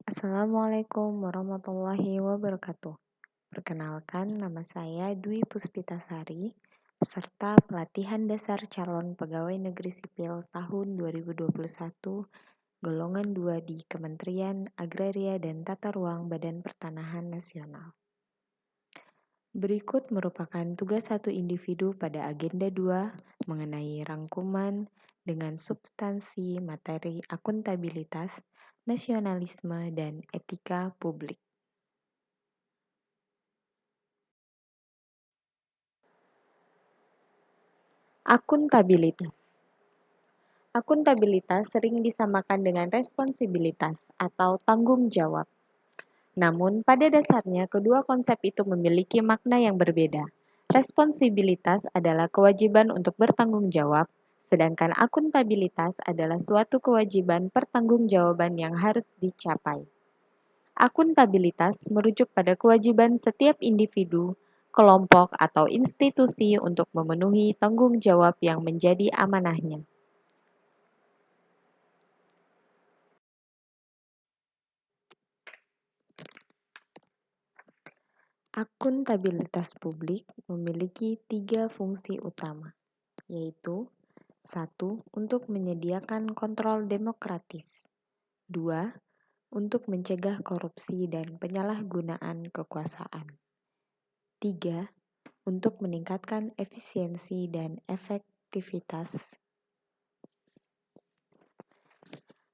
Assalamualaikum warahmatullahi wabarakatuh. Perkenalkan, nama saya Dwi Puspitasari, peserta pelatihan dasar calon pegawai negeri sipil tahun 2021, golongan 2 di Kementerian Agraria dan Tata Ruang Badan Pertanahan Nasional. Berikut merupakan tugas satu individu pada agenda 2 mengenai rangkuman dengan substansi materi akuntabilitas, nasionalisme, dan etika publik. Akuntabilitas. Akuntabilitas sering disamakan dengan responsibilitas atau tanggung jawab. Namun, pada dasarnya kedua konsep itu memiliki makna yang berbeda. Responsibilitas adalah kewajiban untuk bertanggung jawab, sedangkan akuntabilitas adalah suatu kewajiban pertanggungjawaban yang harus dicapai. Akuntabilitas merujuk pada kewajiban setiap individu, kelompok, atau institusi untuk memenuhi tanggung jawab yang menjadi amanahnya. Akuntabilitas publik memiliki 3 fungsi utama, yaitu 1. Untuk menyediakan kontrol demokratis. 2. Untuk mencegah korupsi dan penyalahgunaan kekuasaan. 3. Untuk meningkatkan efisiensi dan efektivitas.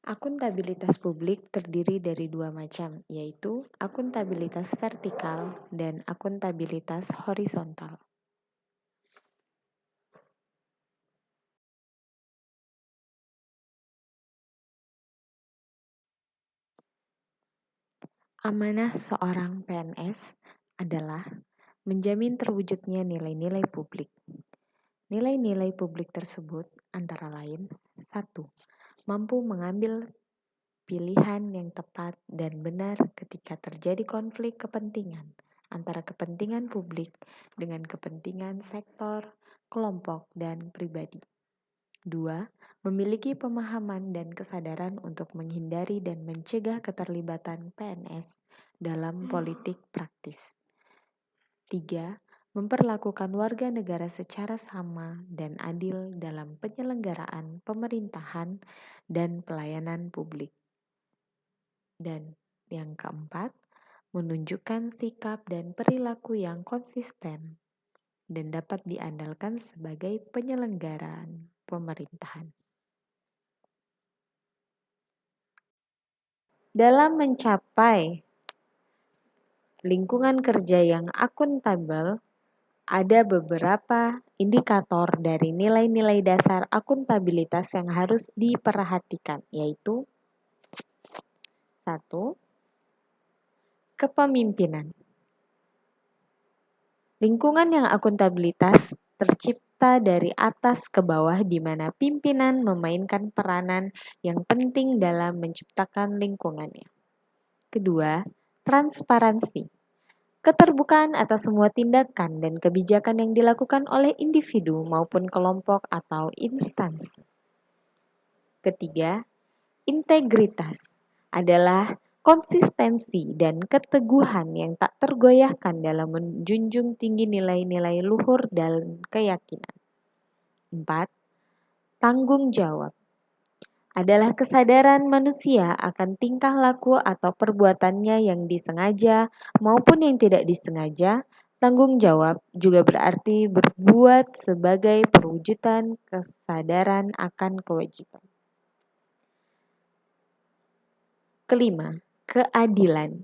Akuntabilitas publik terdiri dari 2 macam, yaitu akuntabilitas vertikal dan akuntabilitas horizontal. Amanah seorang PNS adalah menjamin terwujudnya nilai-nilai publik. Nilai-nilai publik tersebut antara lain: 1. Mampu mengambil pilihan yang tepat dan benar ketika terjadi konflik kepentingan antara kepentingan publik dengan kepentingan sektor, kelompok, dan pribadi. 2. Memiliki pemahaman dan kesadaran untuk menghindari dan mencegah keterlibatan PNS dalam politik praktis. 3. Memperlakukan warga negara secara sama dan adil dalam penyelenggaraan pemerintahan dan pelayanan publik. Dan yang keempat, menunjukkan sikap dan perilaku yang konsisten dan dapat diandalkan sebagai penyelenggaraan pemerintahan. Dalam mencapai lingkungan kerja yang akuntabel, ada beberapa indikator dari nilai-nilai dasar akuntabilitas yang harus diperhatikan, yaitu 1. Kepemimpinan. Lingkungan yang akuntabilitas tercipta dari atas ke bawah di mana pimpinan memainkan peranan yang penting dalam menciptakan lingkungannya. Kedua, transparansi. Keterbukaan atas semua tindakan dan kebijakan yang dilakukan oleh individu maupun kelompok atau instansi. Ketiga, integritas adalah konsistensi dan keteguhan yang tak tergoyahkan dalam menjunjung tinggi nilai-nilai luhur dan keyakinan. 4. Tanggung jawab adalah kesadaran manusia akan tingkah laku atau perbuatannya yang disengaja maupun yang tidak disengaja. Tanggung jawab juga berarti berbuat sebagai perwujudan kesadaran akan kewajiban. Kelima, keadilan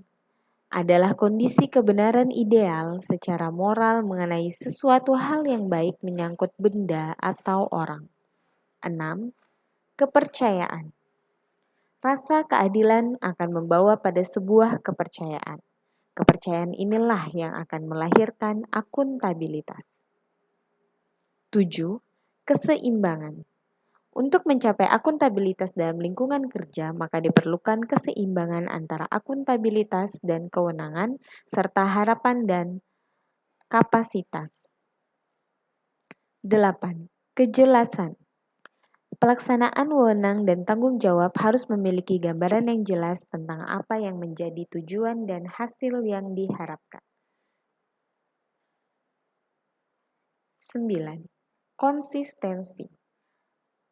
adalah kondisi kebenaran ideal secara moral mengenai sesuatu hal yang baik menyangkut benda atau orang. 6. Kepercayaan. Rasa keadilan akan membawa pada sebuah kepercayaan. Kepercayaan inilah yang akan melahirkan akuntabilitas. 7. Keseimbangan. Untuk mencapai akuntabilitas dalam lingkungan kerja, maka diperlukan keseimbangan antara akuntabilitas dan kewenangan, serta harapan dan kapasitas. 8. Kejelasan. Pelaksanaan wewenang dan tanggung jawab harus memiliki gambaran yang jelas tentang apa yang menjadi tujuan dan hasil yang diharapkan. 9. Konsistensi.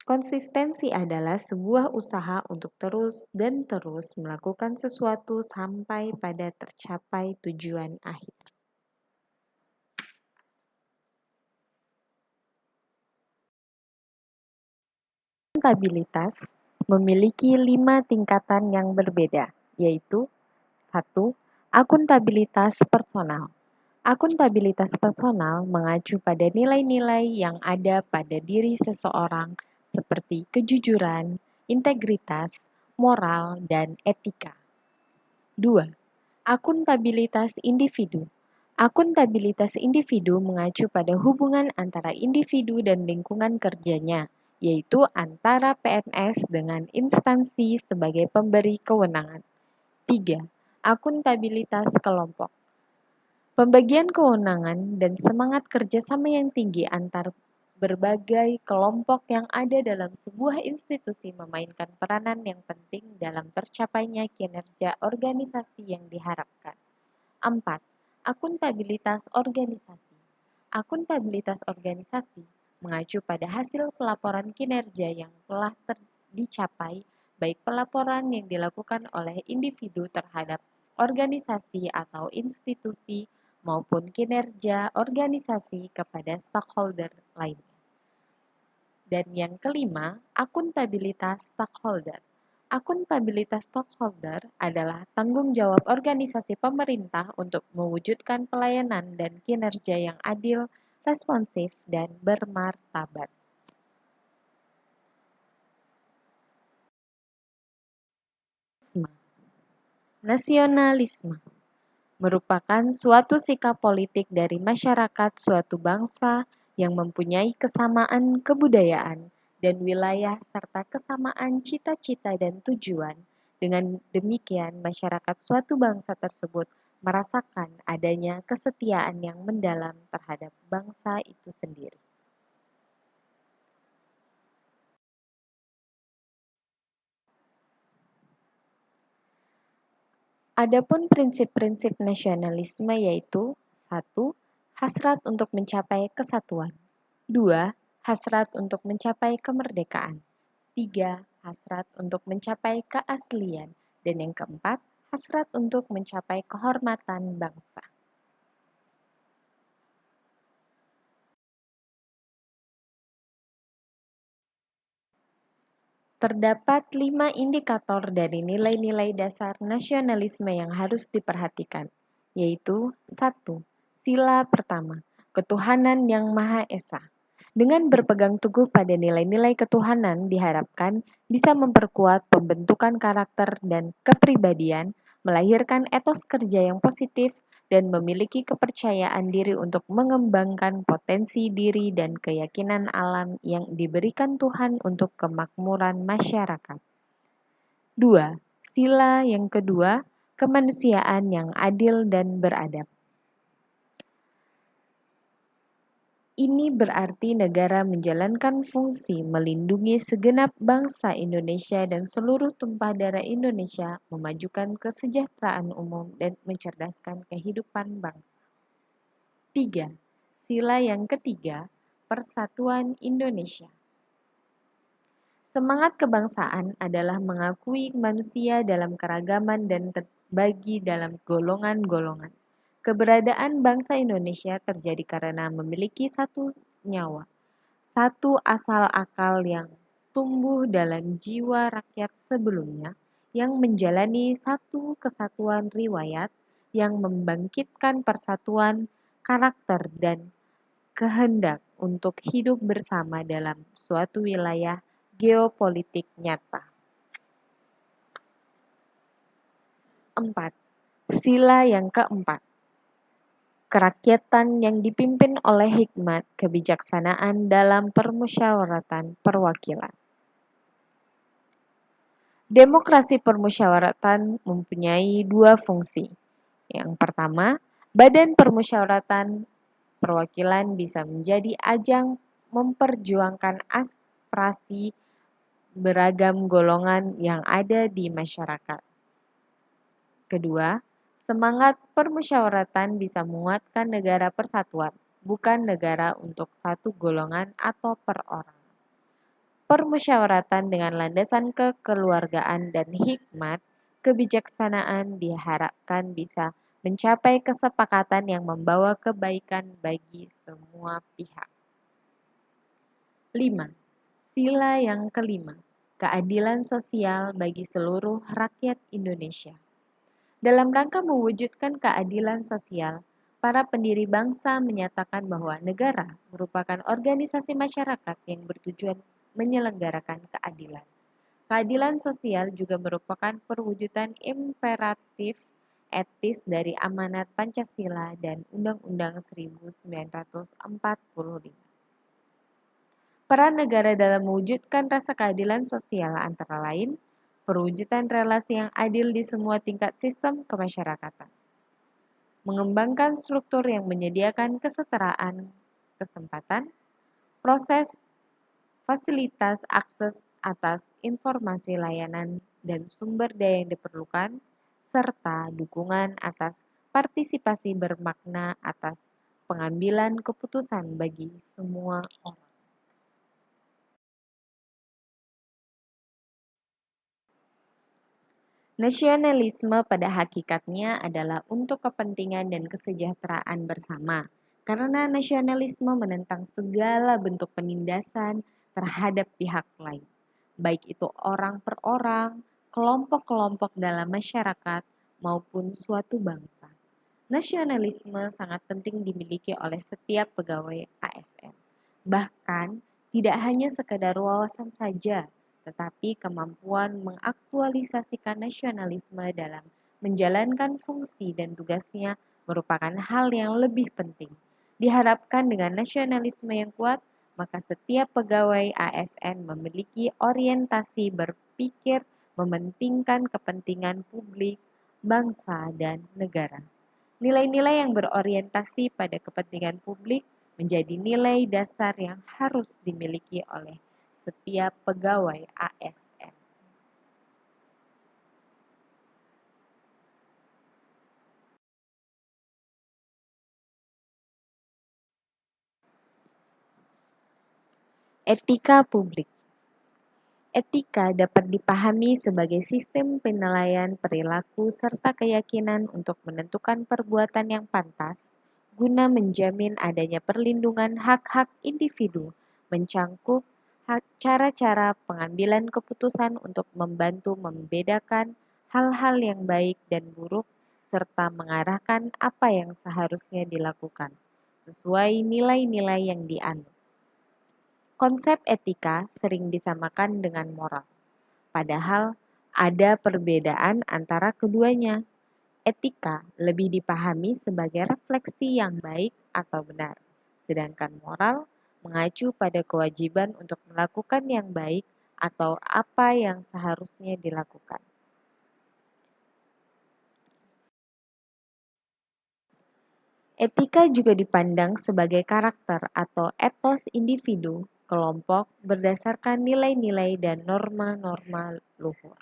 Konsistensi adalah sebuah usaha untuk terus dan terus melakukan sesuatu sampai pada tercapai tujuan akhir. Akuntabilitas memiliki 5 tingkatan yang berbeda, yaitu 1. Akuntabilitas personal. Akuntabilitas personal mengacu pada nilai-nilai yang ada pada diri seseorang seperti kejujuran, integritas, moral, dan etika. 2. Akuntabilitas individu. Akuntabilitas individu mengacu pada hubungan antara individu dan lingkungan kerjanya, yaitu antara PNS dengan instansi sebagai pemberi kewenangan. 3. Akuntabilitas kelompok. Pembagian kewenangan dan semangat kerjasama yang tinggi antar berbagai kelompok yang ada dalam sebuah institusi memainkan peranan yang penting dalam tercapainya kinerja organisasi yang diharapkan. 4. Akuntabilitas organisasi. Akuntabilitas organisasi mengacu pada hasil pelaporan kinerja yang telah dicapai, baik pelaporan yang dilakukan oleh individu terhadap organisasi atau institusi maupun kinerja organisasi kepada stakeholder lainnya. Dan yang kelima, akuntabilitas stakeholder. Akuntabilitas stakeholder adalah tanggung jawab organisasi pemerintah untuk mewujudkan pelayanan dan kinerja yang adil, responsif, dan bermartabat. Nasionalisme merupakan suatu sikap politik dari masyarakat suatu bangsa yang mempunyai kesamaan kebudayaan dan wilayah serta kesamaan cita-cita dan tujuan. Dengan demikian, masyarakat suatu bangsa tersebut merasakan adanya kesetiaan yang mendalam terhadap bangsa itu sendiri. Adapun prinsip-prinsip nasionalisme yaitu 1. Hasrat untuk mencapai kesatuan. 2. Hasrat untuk mencapai kemerdekaan. 3. Hasrat untuk mencapai keaslian. Dan yang keempat, hasrat untuk mencapai kehormatan bangsa. Terdapat 5 indikator dari nilai-nilai dasar nasionalisme yang harus diperhatikan, yaitu 1. Sila pertama, ketuhanan yang Maha Esa. Dengan berpegang teguh pada nilai-nilai ketuhanan diharapkan bisa memperkuat pembentukan karakter dan kepribadian, melahirkan etos kerja yang positif, dan memiliki kepercayaan diri untuk mengembangkan potensi diri dan keyakinan alam yang diberikan Tuhan untuk kemakmuran masyarakat. 2. Sila yang kedua, kemanusiaan yang adil dan beradab. Ini berarti negara menjalankan fungsi melindungi segenap bangsa Indonesia dan seluruh tumpah darah Indonesia, memajukan kesejahteraan umum dan mencerdaskan kehidupan bangsa. 3. Sila yang ketiga, Persatuan Indonesia. Semangat kebangsaan adalah mengakui manusia dalam keragaman dan terbagi dalam golongan-golongan. Keberadaan bangsa Indonesia terjadi karena memiliki satu nyawa, satu asal akal yang tumbuh dalam jiwa rakyat sebelumnya, yang menjalani satu kesatuan riwayat, yang membangkitkan persatuan karakter dan kehendak untuk hidup bersama dalam suatu wilayah geopolitik nyata. 4. Sila yang keempat, kerakyatan yang dipimpin oleh hikmat kebijaksanaan dalam permusyawaratan perwakilan. Demokrasi permusyawaratan mempunyai dua fungsi. Yang pertama, badan permusyawaratan perwakilan bisa menjadi ajang memperjuangkan aspirasi beragam golongan yang ada di masyarakat. Kedua, semangat permusyawaratan bisa menguatkan negara persatuan, bukan negara untuk satu golongan atau perorangan. Permusyawaratan dengan landasan kekeluargaan dan hikmat kebijaksanaan diharapkan bisa mencapai kesepakatan yang membawa kebaikan bagi semua pihak. 5. Sila yang kelima, keadilan sosial bagi seluruh rakyat Indonesia. Dalam rangka mewujudkan keadilan sosial, para pendiri bangsa menyatakan bahwa negara merupakan organisasi masyarakat yang bertujuan menyelenggarakan keadilan. Keadilan sosial juga merupakan perwujudan imperatif etis dari amanat Pancasila dan Undang-Undang 1945. Peran negara dalam mewujudkan rasa keadilan sosial antara lain, perwujudan relasi yang adil di semua tingkat sistem kemasyarakatan, mengembangkan struktur yang menyediakan kesetaraan kesempatan, proses fasilitas akses atas informasi layanan dan sumber daya yang diperlukan, serta dukungan atas partisipasi bermakna atas pengambilan keputusan bagi semua orang. Nasionalisme pada hakikatnya adalah untuk kepentingan dan kesejahteraan bersama, karena nasionalisme menentang segala bentuk penindasan terhadap pihak lain, baik itu orang per orang, kelompok-kelompok dalam masyarakat, maupun suatu bangsa. Nasionalisme sangat penting dimiliki oleh setiap pegawai ASN. Bahkan, tidak hanya sekadar wawasan saja, tetapi kemampuan mengaktualisasikan nasionalisme dalam menjalankan fungsi dan tugasnya merupakan hal yang lebih penting. Diharapkan dengan nasionalisme yang kuat, maka setiap pegawai ASN memiliki orientasi berpikir mementingkan kepentingan publik, bangsa, dan negara. Nilai-nilai yang berorientasi pada kepentingan publik menjadi nilai dasar yang harus dimiliki oleh setiap pegawai ASN. Etika publik. Etika dapat dipahami sebagai sistem penilaian perilaku serta keyakinan untuk menentukan perbuatan yang pantas guna menjamin adanya perlindungan hak-hak individu, mencangkup cara-cara pengambilan keputusan untuk membantu membedakan hal-hal yang baik dan buruk serta mengarahkan apa yang seharusnya dilakukan sesuai nilai-nilai yang dianut. Konsep etika sering disamakan dengan moral, padahal ada perbedaan antara keduanya. Etika lebih dipahami sebagai refleksi yang baik atau benar, sedangkan moral mengacu pada kewajiban untuk melakukan yang baik atau apa yang seharusnya dilakukan. Etika juga dipandang sebagai karakter atau etos individu, kelompok berdasarkan nilai-nilai dan norma-norma luhur.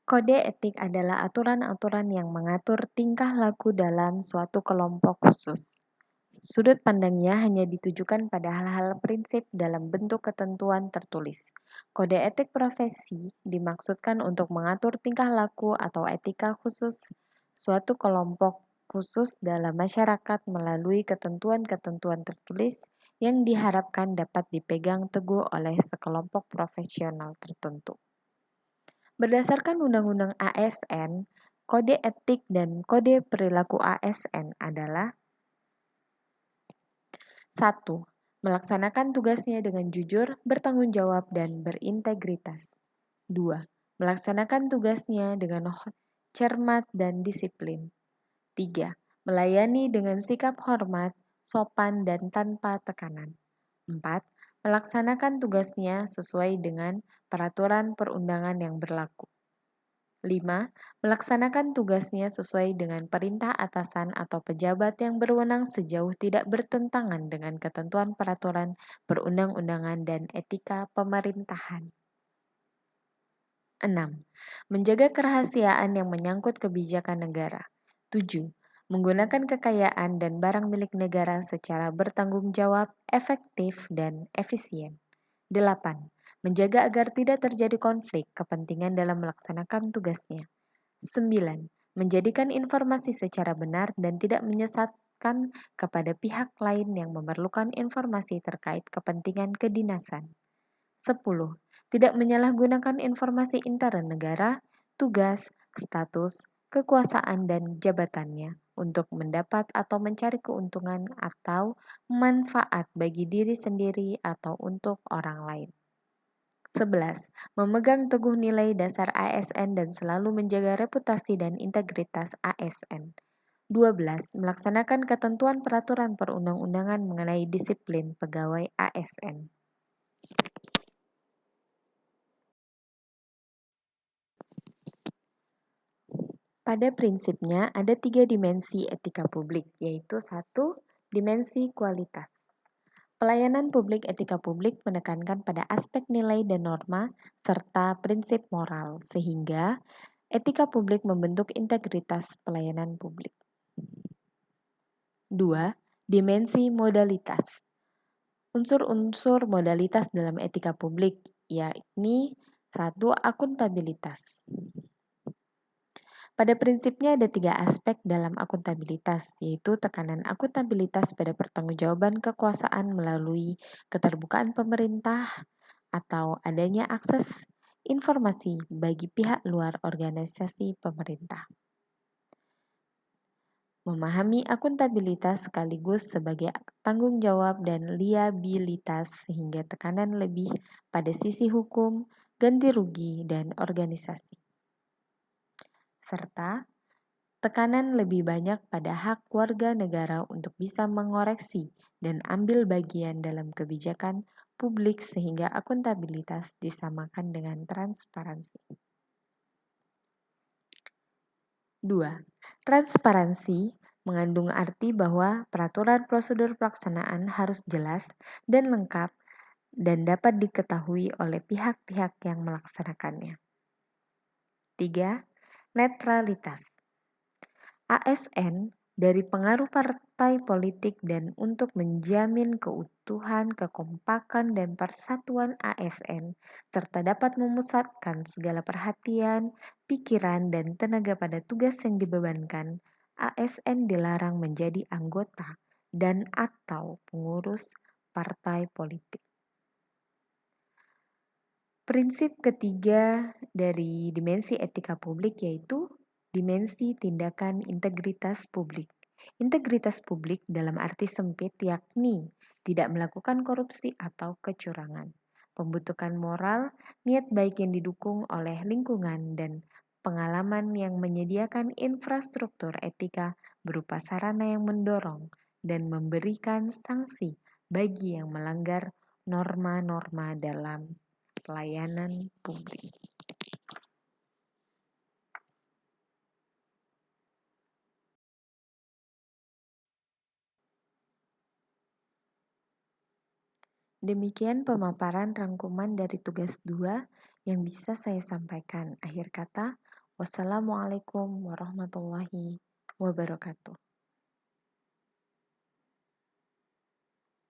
Kode etik adalah aturan-aturan yang mengatur tingkah laku dalam suatu kelompok khusus. Sudut pandangnya hanya ditujukan pada hal-hal prinsip dalam bentuk ketentuan tertulis. Kode etik profesi dimaksudkan untuk mengatur tingkah laku atau etika khusus suatu kelompok khusus dalam masyarakat melalui ketentuan-ketentuan tertulis yang diharapkan dapat dipegang teguh oleh sekelompok profesional tertentu. Berdasarkan Undang-Undang ASN, kode etik dan kode perilaku ASN adalah 1. Melaksanakan tugasnya dengan jujur, bertanggung jawab, dan berintegritas. 2. Melaksanakan tugasnya dengan cermat dan disiplin. 3. Melayani dengan sikap hormat, sopan, dan tanpa tekanan. 4. Melaksanakan tugasnya sesuai dengan peraturan perundangan yang berlaku. 5. Melaksanakan tugasnya sesuai dengan perintah atasan atau pejabat yang berwenang sejauh tidak bertentangan dengan ketentuan peraturan perundang-undangan dan etika pemerintahan. 6. Menjaga kerahasiaan yang menyangkut kebijakan negara. 7. Menggunakan kekayaan dan barang milik negara secara bertanggung jawab, efektif, dan efisien. 8. Menjaga agar tidak terjadi konflik kepentingan dalam melaksanakan tugasnya. 9. Menjadikan informasi secara benar dan tidak menyesatkan kepada pihak lain yang memerlukan informasi terkait kepentingan kedinasan. 10. Tidak menyalahgunakan informasi intern negara, tugas, status, kekuasaan, dan jabatannya untuk mendapat atau mencari keuntungan atau manfaat bagi diri sendiri atau untuk orang lain. 11. Memegang teguh nilai dasar ASN dan selalu menjaga reputasi dan integritas ASN. 12. Melaksanakan ketentuan peraturan perundang-undangan mengenai disiplin pegawai ASN. Pada prinsipnya, ada 3 dimensi etika publik, yaitu 1. Dimensi kualitas. Pelayanan publik etika publik menekankan pada aspek nilai dan norma, serta prinsip moral, sehingga etika publik membentuk integritas pelayanan publik. 2. Dimensi modalitas. Unsur-unsur modalitas dalam etika publik, yakni 1. Akuntabilitas. Pada prinsipnya ada 3 aspek dalam akuntabilitas, yaitu tekanan akuntabilitas pada pertanggungjawaban kekuasaan melalui keterbukaan pemerintah atau adanya akses informasi bagi pihak luar organisasi pemerintah. Memahami akuntabilitas sekaligus sebagai tanggung jawab dan liabilitas sehingga tekanan lebih pada sisi hukum, ganti rugi, dan organisasi. Serta tekanan lebih banyak pada hak warga negara untuk bisa mengoreksi dan ambil bagian dalam kebijakan publik sehingga akuntabilitas disamakan dengan transparansi. 2. Transparansi mengandung arti bahwa peraturan prosedur pelaksanaan harus jelas dan lengkap dan dapat diketahui oleh pihak-pihak yang melaksanakannya. 3. Netralitas. ASN dari pengaruh partai politik dan untuk menjamin keutuhan, kekompakan, dan persatuan ASN, serta dapat memusatkan segala perhatian, pikiran, dan tenaga pada tugas yang dibebankan, ASN dilarang menjadi anggota dan atau pengurus partai politik. Prinsip ketiga dari dimensi etika publik yaitu dimensi tindakan integritas publik. Integritas publik dalam arti sempit yakni tidak melakukan korupsi atau kecurangan. Pembentukan moral, niat baik yang didukung oleh lingkungan dan pengalaman yang menyediakan infrastruktur etika berupa sarana yang mendorong dan memberikan sanksi bagi yang melanggar norma-norma dalam pelayanan publik. Demikian pemaparan rangkuman dari tugas 2 yang bisa saya sampaikan. Akhir kata, wassalamualaikum warahmatullahi wabarakatuh.